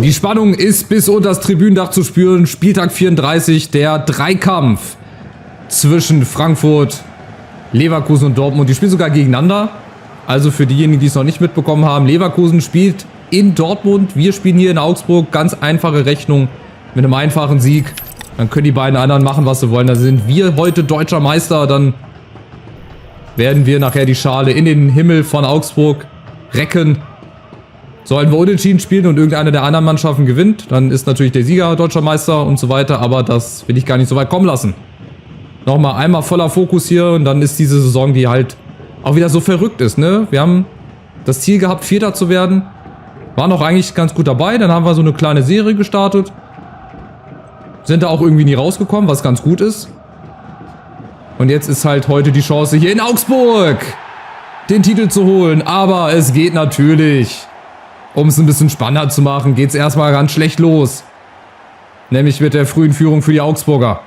Die Spannung ist bis unter das Tribünendach zu spüren. Spieltag 34, der Dreikampf zwischen Frankfurt, Leverkusen und Dortmund. Die spielen sogar gegeneinander. Also für diejenigen, die es noch nicht mitbekommen haben, Leverkusen spielt in Dortmund. Wir spielen hier in Augsburg. Ganz einfache Rechnung mit einem einfachen Sieg. Dann können die beiden anderen machen, was sie wollen. Dann sind wir heute deutscher Meister. Dann werden wir nachher die Schale in den Himmel von Augsburg recken. Sollten wir unentschieden spielen und irgendeine der anderen Mannschaften gewinnt, dann ist natürlich der Sieger deutscher Meister und so weiter. Aber das will ich gar nicht so weit kommen lassen. Nochmal einmal voller Fokus hier und dann ist diese Saison, die halt auch wieder so verrückt ist, ne? Wir haben das Ziel gehabt, Vierter zu werden. Waren auch eigentlich ganz gut dabei. Dann haben wir so eine kleine Serie gestartet. Sind da auch irgendwie nie rausgekommen, was ganz gut ist. Und jetzt ist halt heute die Chance, hier in Augsburg den Titel zu holen. Aber es geht natürlich, um es ein bisschen spannender zu machen, geht es erstmal ganz schlecht los. Nämlich mit der frühen Führung für die Augsburger.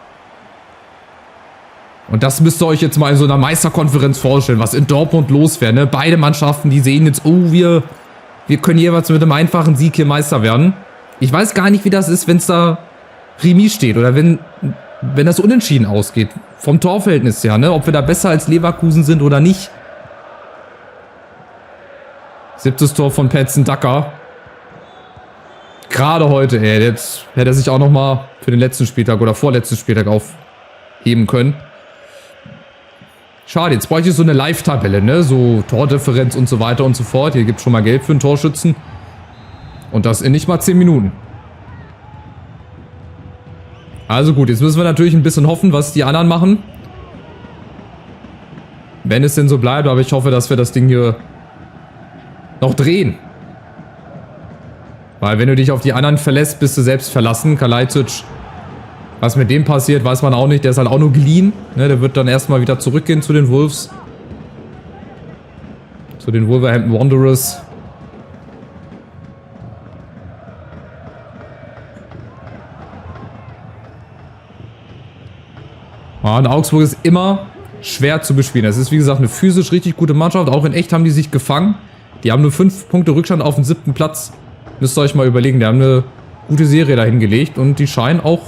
Und das müsst ihr euch jetzt mal in so einer Meisterkonferenz vorstellen, was in Dortmund los wäre. Ne? Beide Mannschaften, die sehen jetzt, oh, wir können jeweils mit einem einfachen Sieg hier Meister werden. Ich weiß gar nicht, wie das ist, wenn es da Remis steht oder wenn das unentschieden ausgeht. Vom Torverhältnis her, ne? Ob wir da besser als Leverkusen sind oder nicht. 7. Tor von Patson Daka. Gerade heute, ey. Jetzt hätte er sich auch nochmal für den letzten Spieltag oder vorletzten Spieltag aufheben können. Schade, jetzt bräuchte ich so eine Live-Tabelle, ne? So Tordifferenz und so weiter und so fort. Hier gibt es schon mal Gelb für einen Torschützen. Und das in nicht mal 10 Minuten. Also gut, jetzt müssen wir natürlich ein bisschen hoffen, was die anderen machen. Wenn es denn so bleibt, aber ich hoffe, dass wir das Ding hier noch drehen. Weil wenn du dich auf die anderen verlässt, bist du selbst verlassen. Kalajdzic, was mit dem passiert, weiß man auch nicht. Der ist halt auch nur geliehen. Ne, der wird dann erstmal wieder zurückgehen zu den Wolves. Zu den Wolverhampton Wanderers. Und Augsburg ist immer schwer zu bespielen. Es ist wie gesagt eine physisch richtig gute Mannschaft. Auch in echt haben die sich gefangen. Die haben nur 5 Punkte Rückstand auf den 7. Platz. Müsst ihr euch mal überlegen. Die haben eine gute Serie dahin gelegt. Und die scheinen auch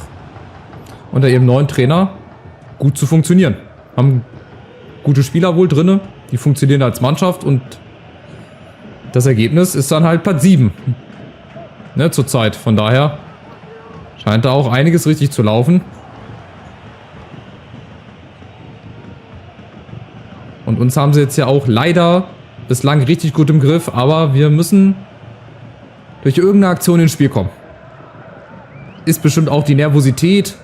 unter ihrem neuen Trainer gut zu funktionieren. Haben gute Spieler wohl drin. Die funktionieren als Mannschaft. Und das Ergebnis ist dann halt Platz 7. Ne, zurzeit. Von daher scheint da auch einiges richtig zu laufen. Und uns haben sie jetzt ja auch leider bislang richtig gut im Griff, aber wir müssen durch irgendeine Aktion ins Spiel kommen. Ist bestimmt auch die Nervosität.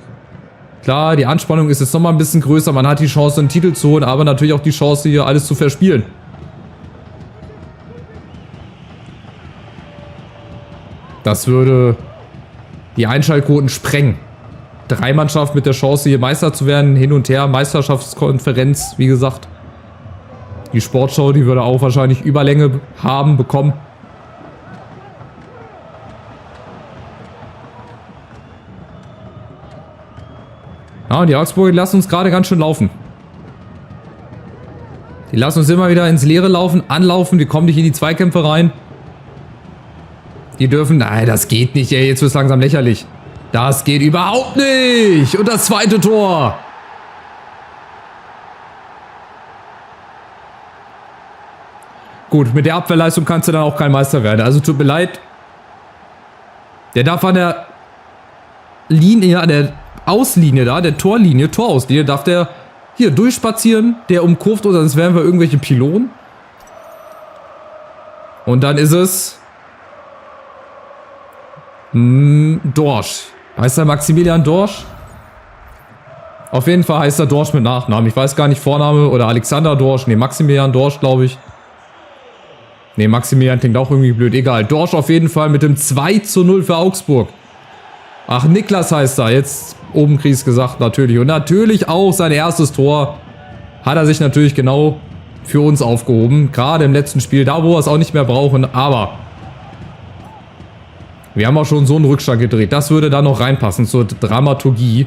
Klar, die Anspannung ist jetzt nochmal ein bisschen größer, man hat die Chance, einen Titel zu holen, aber natürlich auch die Chance, hier alles zu verspielen. Das würde die Einschaltquoten sprengen. 3 Mannschaften mit der Chance, hier Meister zu werden, hin und her, Meisterschaftskonferenz, wie gesagt. Die Sportschau, die würde auch wahrscheinlich Überlänge bekommen. Ja, und die Augsburger lassen uns gerade ganz schön laufen. Die lassen uns immer wieder ins Leere laufen, anlaufen, die kommen nicht in die Zweikämpfe rein. Die dürfen, nein, das geht nicht, ey, jetzt wird es langsam lächerlich. Das geht überhaupt nicht. Und das 2. Tor. Gut, mit der Abwehrleistung kannst du dann auch kein Meister werden. Also tut mir leid. Der darf an der Linie, an der Auslinie da, der Torlinie, Torauslinie, darf der hier durchspazieren. Der umkurvt uns, sonst wären wir irgendwelche Pylonen. Und dann ist es Dorsch. Heißt er Maximilian Dorsch? Auf jeden Fall heißt er Dorsch mit Nachnamen. Ich weiß gar nicht, Vorname oder Alexander Dorsch. Ne, Maximilian Dorsch, glaube ich. Ne, Maximilian klingt auch irgendwie blöd. Egal. Dorsch auf jeden Fall mit dem 2:0 für Augsburg. Ach, Niklas heißt er. Jetzt oben krieg ich's gesagt, natürlich. Und natürlich auch sein erstes Tor hat er sich natürlich genau für uns aufgehoben. Gerade im letzten Spiel, da wo wir es auch nicht mehr brauchen. Aber wir haben auch schon so einen Rückstand gedreht. Das würde da noch reinpassen zur Dramaturgie.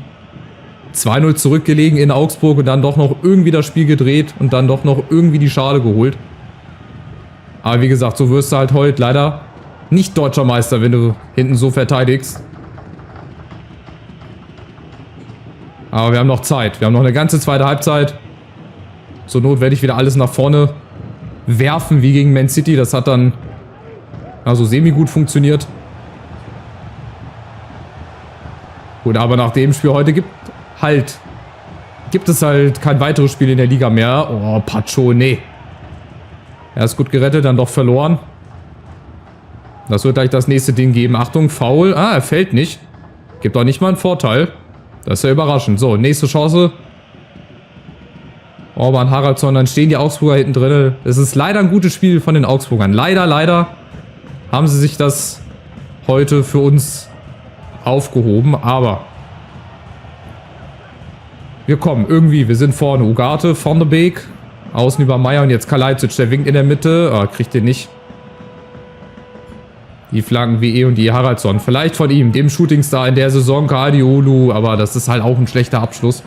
2:0 zurückgelegen in Augsburg und dann doch noch irgendwie das Spiel gedreht und dann doch noch irgendwie die Schale geholt. Aber wie gesagt, so wirst du halt heute leider nicht deutscher Meister, wenn du hinten so verteidigst. Aber wir haben noch Zeit. Wir haben noch eine ganze zweite Halbzeit. Zur Not werde ich wieder alles nach vorne werfen, wie gegen Man City. Das hat dann also semi-gut funktioniert. Gut, aber nach dem Spiel heute gibt es halt kein weiteres Spiel in der Liga mehr. Oh, Pacho, nee. Er ist gut gerettet, dann doch verloren. Das wird gleich das nächste Ding geben. Achtung, Foul. Ah, er fällt nicht. Gibt auch nicht mal einen Vorteil. Das ist ja überraschend. So, nächste Chance. Orban, Haraldsson, dann stehen die Augsburger hinten drin. Es ist leider ein gutes Spiel von den Augsburgern. Leider haben sie sich das heute für uns aufgehoben. Aber wir kommen irgendwie. Wir sind vorne. Ugarte, Van de Beek. Außen über Meier und jetzt Kalajdzic. Der winkt in der Mitte. Ah, kriegt den nicht. Die Flanken wie und die Haraldsson. Vielleicht von ihm, dem Shootingstar in der Saison, Guardiolu. Aber das ist halt auch ein schlechter Abschluss.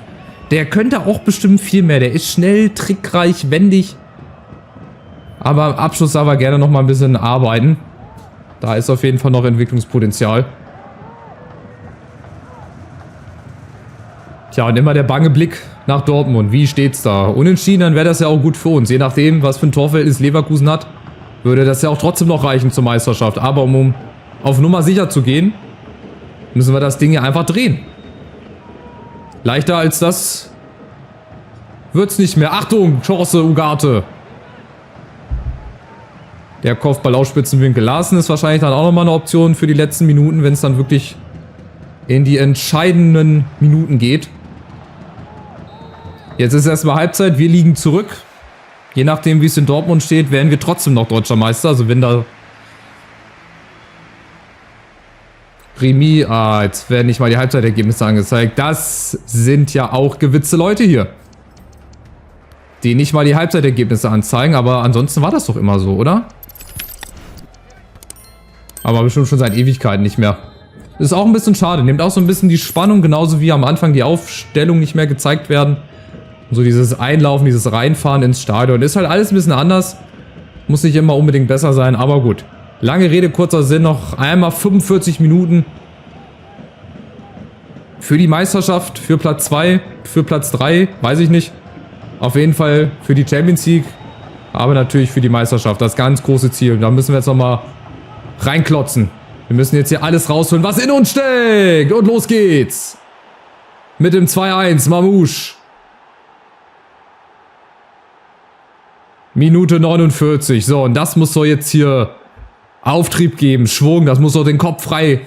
Der könnte auch bestimmt viel mehr. Der ist schnell, trickreich, wendig. Aber am Abschluss darf er gerne noch mal ein bisschen arbeiten. Da ist auf jeden Fall noch Entwicklungspotenzial. Tja, und immer der bange Blick nach Dortmund. Wie steht's da? Unentschieden, dann wäre das ja auch gut für uns. Je nachdem, was für ein Torverhältnis Leverkusen hat, würde das ja auch trotzdem noch reichen zur Meisterschaft. Aber um auf Nummer sicher zu gehen, müssen wir das Ding ja einfach drehen. Leichter als das wird's nicht mehr. Achtung, Chance, Ugarte. Der Kopfball aus Spitzenwinkel. Larsen ist wahrscheinlich dann auch nochmal eine Option für die letzten Minuten, wenn es dann wirklich in die entscheidenden Minuten geht. Jetzt ist erstmal Halbzeit, wir liegen zurück. Je nachdem, wie es in Dortmund steht, werden wir trotzdem noch deutscher Meister. Also wenn da Remis, jetzt werden nicht mal die Halbzeitergebnisse angezeigt. Das sind ja auch gewitzte Leute hier, die nicht mal die Halbzeitergebnisse anzeigen. Aber ansonsten war das doch immer so, oder? Aber bestimmt schon seit Ewigkeiten nicht mehr. Ist auch ein bisschen schade. Nimmt auch so ein bisschen die Spannung, genauso wie am Anfang die Aufstellung nicht mehr gezeigt werden. So dieses Einlaufen, dieses Reinfahren ins Stadion. Ist halt alles ein bisschen anders. Muss nicht immer unbedingt besser sein, aber gut. Lange Rede, kurzer Sinn. Noch einmal 45 Minuten. Für die Meisterschaft, für Platz 2, für Platz 3, weiß ich nicht. Auf jeden Fall für die Champions League. Aber natürlich für die Meisterschaft. Das ganz große Ziel. Da müssen wir jetzt nochmal reinklotzen. Wir müssen jetzt hier alles rausholen, was in uns steckt. Und los geht's. Mit dem 2-1, Mamouche. Minute 49. So, und das muss doch jetzt hier Auftrieb geben, Schwung. Das muss doch den Kopf frei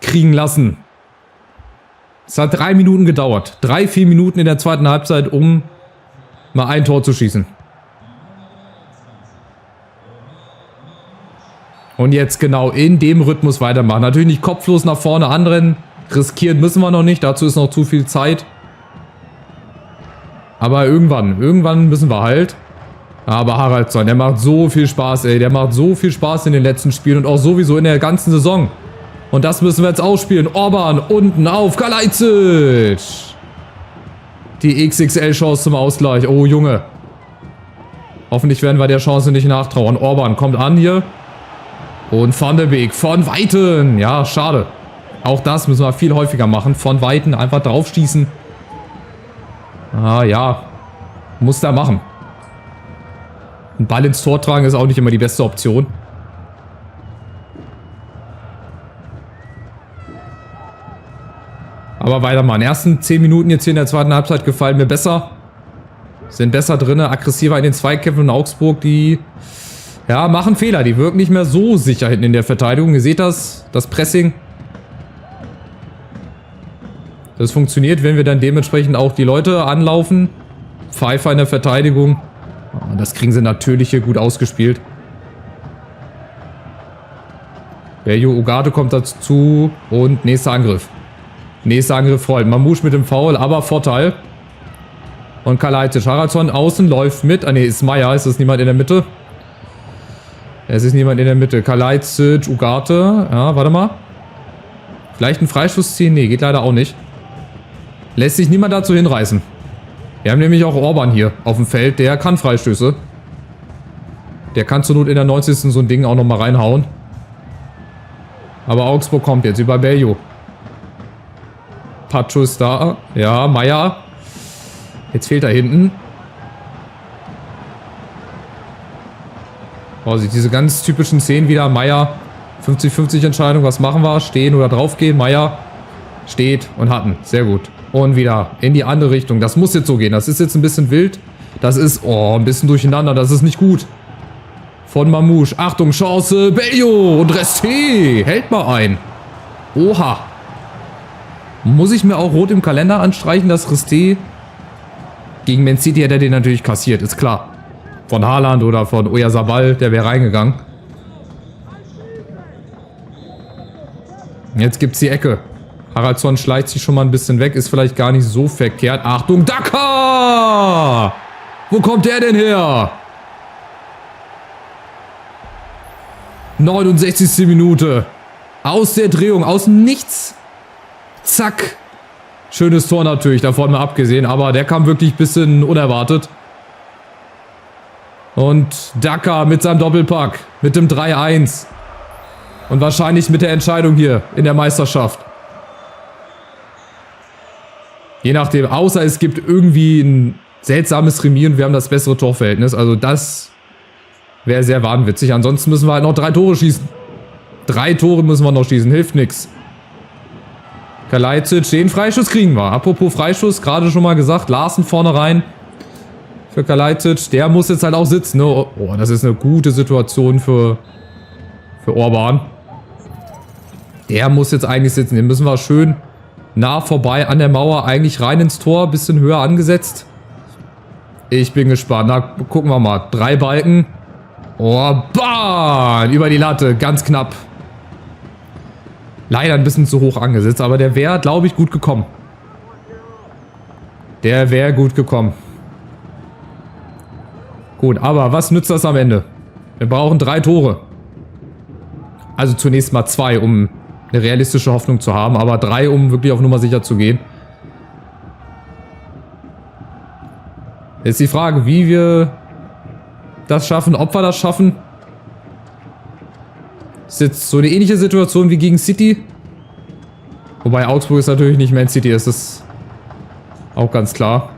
kriegen lassen. Es hat 3 Minuten gedauert. 3-4 Minuten in der zweiten Halbzeit, um mal ein Tor zu schießen. Und jetzt genau in dem Rhythmus weitermachen. Natürlich nicht kopflos nach vorne anrennen. Riskieren müssen wir noch nicht. Dazu ist noch zu viel Zeit. Aber irgendwann müssen wir halt. Aber Haraldsson, der macht so viel Spaß, ey. Der macht so viel Spaß in den letzten Spielen und auch sowieso in der ganzen Saison. Und das müssen wir jetzt ausspielen. Orban unten auf Kalajdzic. Die XXL-Chance zum Ausgleich. Oh, Junge. Hoffentlich werden wir der Chance nicht nachtrauern. Orban kommt an hier. Und Van de Beek von Weitem. Ja, schade. Auch das müssen wir viel häufiger machen. Von Weitem einfach draufschießen. Ah, ja. Muss da machen. Ein Ball ins Tor tragen ist auch nicht immer die beste Option. Aber weitermachen. Ersten 10 Minuten jetzt hier in der zweiten Halbzeit gefallen mir besser. Sind besser drin, aggressiver in den Zweikämpfen in Augsburg, die ja, machen Fehler. Die wirken nicht mehr so sicher hinten in der Verteidigung. Ihr seht das Pressing. Das funktioniert, wenn wir dann dementsprechend auch die Leute anlaufen. Pfeiffer in der Verteidigung. Das kriegen sie natürlich hier gut ausgespielt. Bello Ugarte kommt dazu und nächster Angriff. Nächster Angriff folgt. Mamouche mit dem Foul, aber Vorteil. Und Kalajdzic. Haraldsson außen läuft mit. Ah ne, ist Meier. Ist das niemand in der Mitte? Es ist niemand in der Mitte. Kalajdzic, Ugarte. Ja, warte mal. Vielleicht einen Freistoß ziehen? Ne, geht leider auch nicht. Lässt sich niemand dazu hinreißen. Wir haben nämlich auch Orban hier auf dem Feld. Der kann Freistöße. Der kann zur Not in der 90. so ein Ding auch nochmal reinhauen. Aber Augsburg kommt jetzt über Bello. Pacho ist da. Ja, Meier. Jetzt fehlt er hinten. Oh, diese ganz typischen Szenen wieder. Meier, 50-50 Entscheidung. Was machen wir? Stehen oder draufgehen? Meier steht und hatten. Sehr gut. Und wieder in die andere Richtung. Das muss jetzt so gehen. Das ist jetzt ein bisschen wild. Das ist, oh, ein bisschen durcheinander. Das ist nicht gut. Von Mamouche. Achtung, Chance. Bello und Resté. Hält mal ein. Oha. Muss ich mir auch rot im Kalender anstreichen, dass Resté gegen Man City hätte er den natürlich kassiert. Ist klar. Von Haaland oder von Oyarzabal, der wäre reingegangen. Jetzt gibt's die Ecke. Haraldsson schleicht sich schon mal ein bisschen weg. Ist vielleicht gar nicht so verkehrt. Achtung, Daka! Wo kommt der denn her? 69. Minute. Aus der Drehung, aus dem Nichts. Zack. Schönes Tor natürlich, davon mal abgesehen. Aber der kam wirklich ein bisschen unerwartet. Und Daka mit seinem Doppelpack. Mit dem 3-1. Und wahrscheinlich mit der Entscheidung hier in der Meisterschaft. Je nachdem, außer es gibt irgendwie ein seltsames Remis und wir haben das bessere Torverhältnis. Also das wäre sehr wahnwitzig. Ansonsten müssen wir halt noch 3 Tore schießen. 3 Tore müssen wir noch schießen, hilft nichts. Kalajdzic, den Freischuss kriegen wir. Apropos Freischuss, gerade schon mal gesagt, Larsen vorne rein. Für Kalajdzic, der muss jetzt halt auch sitzen. Ne? Oh, das ist eine gute Situation für Orban. Der muss jetzt eigentlich sitzen. Den müssen wir schön nah vorbei an der Mauer, eigentlich rein ins Tor, bisschen höher angesetzt. Ich bin gespannt. Na, gucken wir mal. 3 Balken. Oh, bam! Über die Latte, ganz knapp. Leider ein bisschen zu hoch angesetzt, aber der wäre, glaube ich, gut gekommen. Der wäre gut gekommen. Gut, aber was nützt das am Ende? Wir brauchen 3 Tore. Also zunächst mal 2, um eine realistische Hoffnung zu haben, aber 3, um wirklich auf Nummer sicher zu gehen. Jetzt die Frage, wie wir das schaffen, ob wir das schaffen. Ist jetzt so eine ähnliche Situation wie gegen City. Wobei Augsburg ist natürlich nicht Man City, das ist auch ganz klar.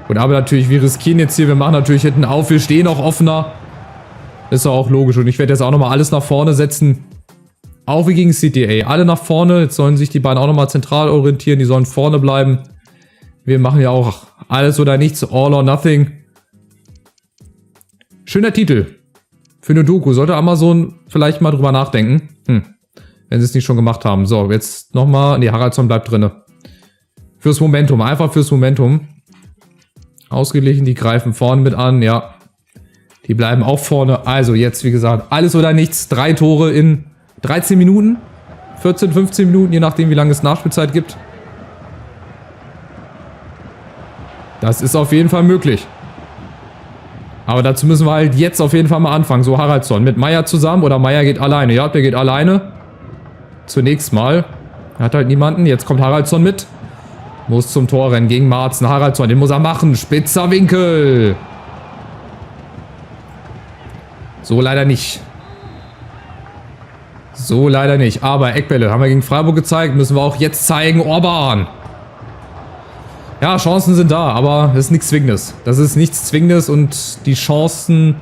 Und aber natürlich, wir riskieren jetzt hier, wir machen natürlich hinten auf, wir stehen auch offener. Ist ja auch logisch und ich werde jetzt auch nochmal alles nach vorne setzen. Auch wie gegen City, ey. Alle nach vorne, jetzt sollen sich die beiden auch nochmal zentral orientieren, die sollen vorne bleiben. Wir machen ja auch alles oder nichts, all or nothing. Schöner Titel. Für eine Doku. Sollte Amazon vielleicht mal drüber nachdenken. Wenn sie es nicht schon gemacht haben. So, jetzt nochmal. Ne, Haraldsson bleibt drinne. Fürs Momentum. Einfach fürs Momentum. Ausgeglichen. Die greifen vorne mit an. Ja. Die bleiben auch vorne. Also jetzt, wie gesagt, alles oder nichts. 3 Tore in 13 Minuten. 14, 15 Minuten. Je nachdem, wie lange es Nachspielzeit gibt. Das ist auf jeden Fall möglich. Aber dazu müssen wir halt jetzt auf jeden Fall mal anfangen. So, Haraldsson mit Meier zusammen oder Meier geht alleine. Ja, der geht alleine. Zunächst mal. Er hat halt niemanden. Jetzt kommt Haraldsson mit. Muss zum Tor rennen gegen Marzen. Haraldsson, den muss er machen. Spitzer Winkel. So leider nicht. So leider nicht. Aber Eckbälle haben wir gegen Freiburg gezeigt. Müssen wir auch jetzt zeigen. Orban. Ja, Chancen sind da, aber das ist nichts Zwingendes. Das ist nichts Zwingendes und die Chance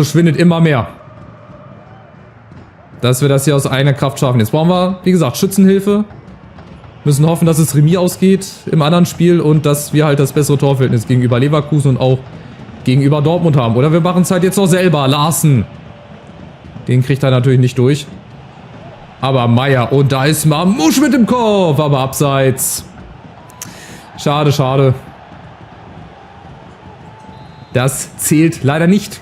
schwindet immer mehr. Dass wir das hier aus eigener Kraft schaffen. Jetzt brauchen wir, wie gesagt, Schützenhilfe. Müssen hoffen, dass es Remis ausgeht im anderen Spiel und dass wir halt das bessere Torverhältnis gegenüber Leverkusen und auch gegenüber Dortmund haben. Oder wir machen es halt jetzt noch selber. Larsen. Den kriegt er natürlich nicht durch. Aber Meier. Und da ist Mamouche mit dem Kopf. Aber abseits. Schade, schade. Das zählt leider nicht.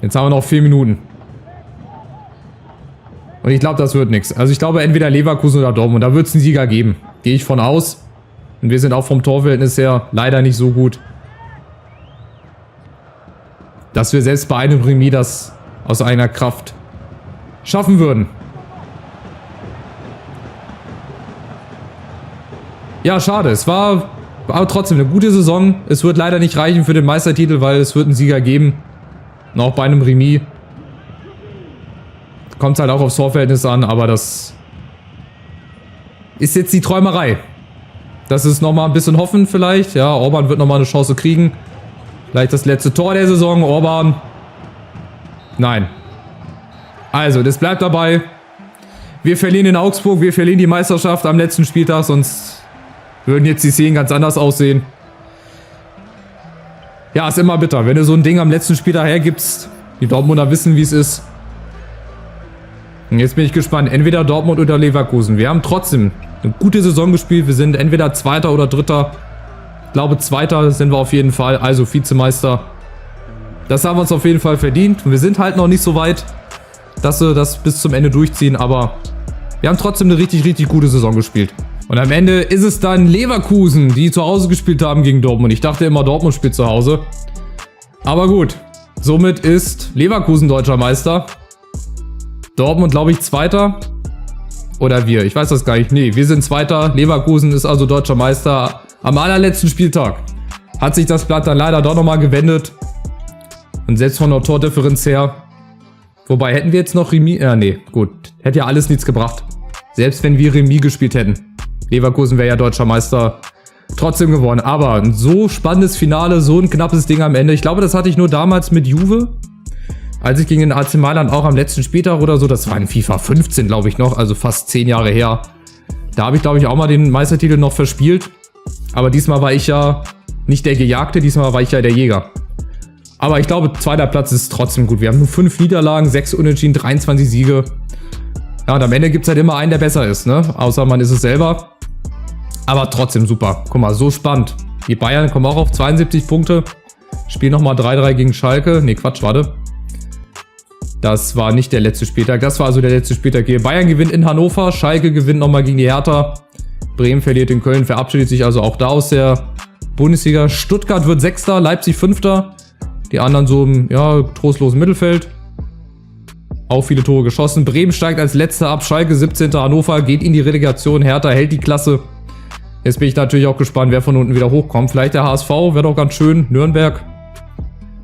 Jetzt haben wir noch 4 Minuten. Und ich glaube, das wird nichts. Also ich glaube, entweder Leverkusen oder Dortmund. Da wird es einen Sieger geben. Gehe ich von aus. Und wir sind auch vom Torverhältnis her leider nicht so gut. Dass wir selbst bei einem Remis das aus eigener Kraft schaffen würden. Ja, schade. Es war Aber trotzdem eine gute Saison. Es wird leider nicht reichen für den Meistertitel, weil es wird einen Sieger geben. Und auch bei einem Remis. Kommt halt auch aufs Torverhältnis an, aber das ist jetzt die Träumerei. Das ist nochmal ein bisschen hoffen vielleicht. Ja, Orban wird nochmal eine Chance kriegen. Vielleicht das letzte Tor der Saison. Orban. Nein. Also, das bleibt dabei. Wir verlieren in Augsburg. Wir verlieren die Meisterschaft am letzten Spieltag. Sonst würden jetzt die Szenen ganz anders aussehen. Ja, ist immer bitter. Wenn du so ein Ding am letzten Spieltag hergibst. Die Dortmunder wissen, wie es ist. Und jetzt bin ich gespannt. Entweder Dortmund oder Leverkusen. Wir haben trotzdem eine gute Saison gespielt. Wir sind entweder Zweiter oder Dritter. Ich glaube, Zweiter sind wir auf jeden Fall. Also Vizemeister. Das haben wir uns auf jeden Fall verdient. Und wir sind halt noch nicht so weit, dass wir das bis zum Ende durchziehen. Aber wir haben trotzdem eine richtig, richtig gute Saison gespielt. Und am Ende ist es dann Leverkusen, die zu Hause gespielt haben gegen Dortmund. Ich dachte immer, Dortmund spielt zu Hause. Aber gut. Somit ist Leverkusen deutscher Meister. Dortmund, glaube ich, Zweiter. Oder wir. Ich weiß das gar nicht. Nee, wir sind Zweiter. Leverkusen ist also deutscher Meister. Am allerletzten Spieltag hat sich das Blatt dann leider doch nochmal gewendet. Und selbst von der Tordifferenz her. Wobei, hätten wir jetzt noch Remis... nee, gut. Hätte ja alles nichts gebracht. Selbst wenn wir Remis gespielt hätten. Leverkusen wäre ja deutscher Meister trotzdem gewonnen. Aber ein so spannendes Finale, so ein knappes Ding am Ende. Ich glaube, das hatte ich nur damals mit Juve. Als ich gegen den AC Mailand auch am letzten Spieltag oder so, das war in FIFA 15, glaube ich noch, also fast 10 Jahre her. Da habe ich, glaube ich, auch mal den Meistertitel noch verspielt. Aber diesmal war ich ja nicht der Gejagte, diesmal war ich ja der Jäger. Aber ich glaube, zweiter Platz ist trotzdem gut. Wir haben nur 5 Niederlagen, 6 Unentschieden, 23 Siege. Ja, und am Ende gibt es halt immer einen, der besser ist, ne? Außer man ist es selber. Aber trotzdem super. Guck mal, so spannend. Die Bayern kommen auch auf 72 Punkte. Spielen nochmal 3-3 gegen Schalke. Ne, Quatsch, warte. Das war nicht der letzte Spieltag. Das war also der letzte Spieltag hier. Bayern gewinnt in Hannover. Schalke gewinnt nochmal gegen die Hertha. Bremen verliert in Köln. Verabschiedet sich also auch da aus der Bundesliga. Stuttgart wird Sechster. Leipzig Fünfter. Die anderen so im trostlosen Mittelfeld. Auch viele Tore geschossen. Bremen steigt als Letzter ab. Schalke 17. Hannover geht in die Relegation. Hertha hält die Klasse. Jetzt bin ich natürlich auch gespannt, wer von unten wieder hochkommt. Vielleicht der HSV. Wäre doch ganz schön. Nürnberg.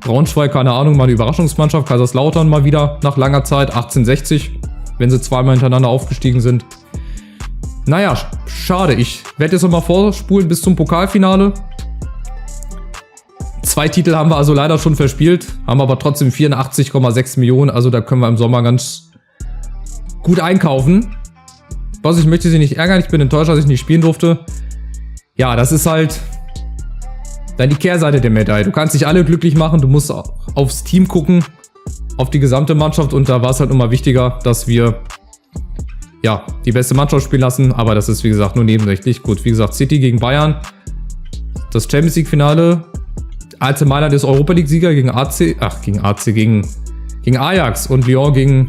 Braunschweig, keine Ahnung, mal eine Überraschungsmannschaft. Kaiserslautern mal wieder nach langer Zeit, 1860, wenn sie zweimal hintereinander aufgestiegen sind. Naja, schade. Ich werde jetzt nochmal vorspulen bis zum Pokalfinale. 2 Titel haben wir also leider schon verspielt, haben aber trotzdem 84,6 Millionen. Also da können wir im Sommer ganz gut einkaufen. Was, ich möchte sie nicht ärgern, ich bin enttäuscht, dass ich nicht spielen durfte. Ja, das ist halt dann die Kehrseite der Medaille. Du kannst dich alle glücklich machen, du musst aufs Team gucken, auf die gesamte Mannschaft. Und da war es halt immer wichtiger, dass wir die beste Mannschaft spielen lassen. Aber das ist, wie gesagt, nur nebensächlich. Gut, wie gesagt, City gegen Bayern. Das Champions League Finale. AC Mailand ist Europa League Sieger gegen Ajax. Und Lyon gegen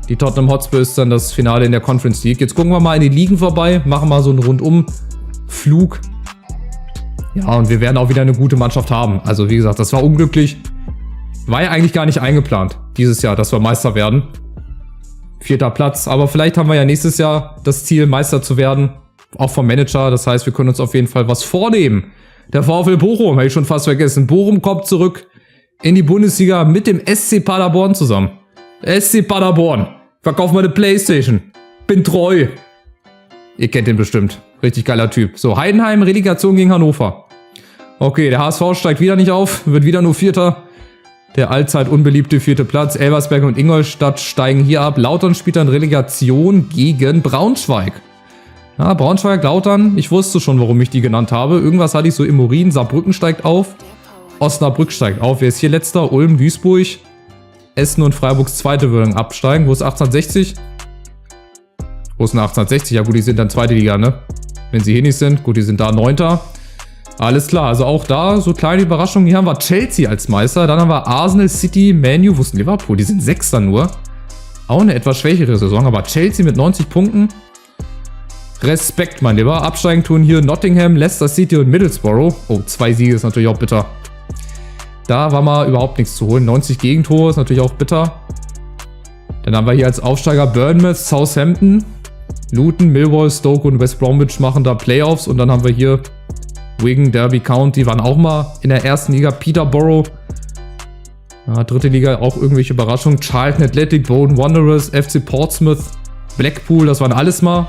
die Tottenham Hotspur ist dann das Finale in der Conference League. Jetzt gucken wir mal in die Ligen vorbei, machen mal so einen Rundumflug. Ja, und wir werden auch wieder eine gute Mannschaft haben. Also wie gesagt, das war unglücklich. War ja eigentlich gar nicht eingeplant, dieses Jahr, dass wir Meister werden. 4. Platz. Aber vielleicht haben wir ja nächstes Jahr das Ziel, Meister zu werden. Auch vom Manager. Das heißt, wir können uns auf jeden Fall was vornehmen. Der VfL Bochum, habe ich schon fast vergessen. Bochum kommt zurück in die Bundesliga mit dem SC Paderborn zusammen. SC Paderborn. Verkauf mal eine Playstation. Bin treu. Ihr kennt den bestimmt. Richtig geiler Typ. So, Heidenheim, Relegation gegen Hannover. Okay, der HSV steigt wieder nicht auf. Wird wieder nur 4. Der allzeit unbeliebte 4. Platz. Elversberg und Ingolstadt steigen hier ab. Lautern spielt dann Relegation gegen Braunschweig. Ja, Braunschweig, Lautern. Ich wusste schon, warum ich die genannt habe. Irgendwas hatte ich so im Urin. Saarbrücken steigt auf. Osnabrück steigt auf. Wer ist hier letzter? Ulm, Duisburg. Essen und Freiburgs Zweite würden absteigen. Wo ist 1860? Wo ist denn 1860? Ja gut, die sind dann 2. Liga, ne? Wenn sie hier nicht sind. Gut, die sind da 9. Alles klar, also auch da so kleine Überraschungen. Hier haben wir Chelsea als Meister. Dann haben wir Arsenal, City, Man U. Wo ist denn Liverpool? Die sind 6. nur. Auch eine etwas schwächere Saison. Aber Chelsea mit 90 Punkten. Respekt, mein Lieber. Absteigen tun hier Nottingham, Leicester City und Middlesbrough. Oh, 2 Siege ist natürlich auch bitter. Da war mal überhaupt nichts zu holen. 90 Gegentore ist natürlich auch bitter. Dann haben wir hier als Aufsteiger Bournemouth, Southampton, Luton, Millwall, Stoke und West Bromwich machen da Playoffs. Und dann haben wir hier Wigan, Derby County waren auch mal in der ersten Liga. Peterborough. Ja, dritte Liga, auch irgendwelche Überraschungen. Charlton Athletic, Bolton Wanderers, FC Portsmouth, Blackpool, das waren alles mal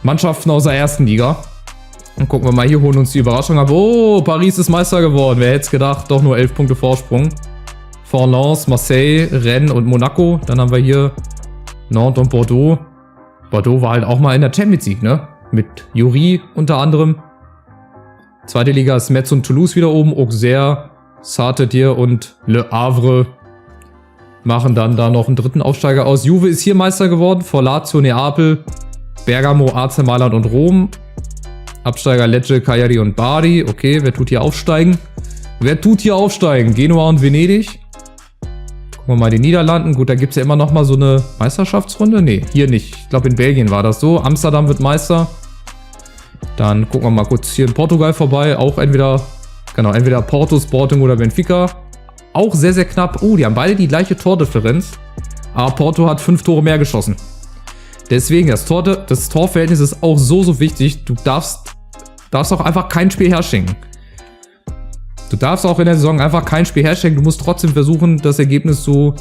Mannschaften aus der ersten Liga. Und gucken wir mal, hier holen uns die Überraschung ab. Oh, Paris ist Meister geworden. Wer hätte es gedacht? Doch nur 11 Punkte Vorsprung. Vor Lens, Marseille, Rennes und Monaco. Dann haben wir hier Nantes und Bordeaux. Bordeaux war halt auch mal in der Champions League, ne? Mit Jury unter anderem. Zweite Liga ist Metz und Toulouse wieder oben. Auxerre, Saint-Étienne und Le Havre machen dann da noch einen dritten Aufsteiger aus. Juve ist hier Meister geworden. Vor Lazio, Neapel, Bergamo, AC Mailand und Rom. Absteiger Lecce, Cagliari und Bari. Okay, wer tut hier aufsteigen? Wer tut hier aufsteigen? Genua und Venedig. Gucken wir mal die Niederlanden. Gut, da gibt es ja immer noch mal so eine Meisterschaftsrunde. Ne, hier nicht. Ich glaube, in Belgien war das so. Amsterdam wird Meister. Dann gucken wir mal kurz hier in Portugal vorbei. Auch entweder Porto, Sporting oder Benfica. Auch sehr, sehr knapp. Oh, die haben beide die gleiche Tordifferenz. Aber Porto hat 5 Tore mehr geschossen. Deswegen, das Torverhältnis ist auch so wichtig. Du darfst auch einfach kein Spiel herschenken. Du darfst auch in der Saison einfach kein Spiel herschenken. Du musst trotzdem versuchen, das Ergebnis so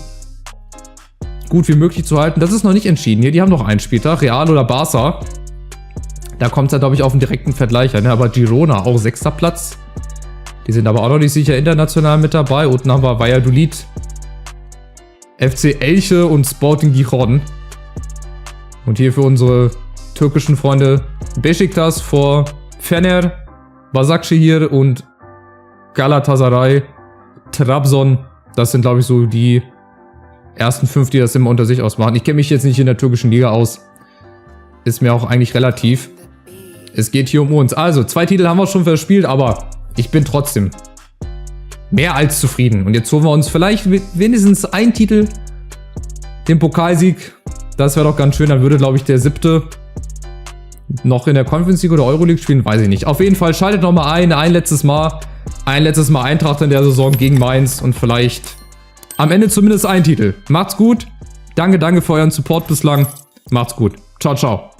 gut wie möglich zu halten. Das ist noch nicht entschieden. Hier, die haben noch einen Spieltag. Real oder Barca. Da kommt es ja, glaube ich, auf einen direkten Vergleicher. Ne? Aber Girona, auch 6. Platz. Die sind aber auch noch nicht sicher international mit dabei. Unten haben wir Valladolid, FC Elche und Sporting Gijón. Und hier für unsere türkischen Freunde Beşiktaş vor Fener, Başakşehir und Galatasaray, Trabzon. Das sind, glaube ich, so die ersten 5, die das immer unter sich ausmachen. Ich kenne mich jetzt nicht in der türkischen Liga aus. Ist mir auch eigentlich relativ. Es geht hier um uns. Also, 2 Titel haben wir schon verspielt, aber ich bin trotzdem mehr als zufrieden. Und jetzt holen wir uns vielleicht wenigstens einen Titel, den Pokalsieg. Das wäre doch ganz schön. Dann würde, glaube ich, der 7. noch in der Conference League oder Euroleague spielen. Weiß ich nicht. Auf jeden Fall schaltet noch mal ein letztes Mal. Ein letztes Mal Eintracht in der Saison gegen Mainz. Und vielleicht am Ende zumindest ein Titel. Macht's gut. Danke für euren Support bislang. Macht's gut. Ciao, ciao.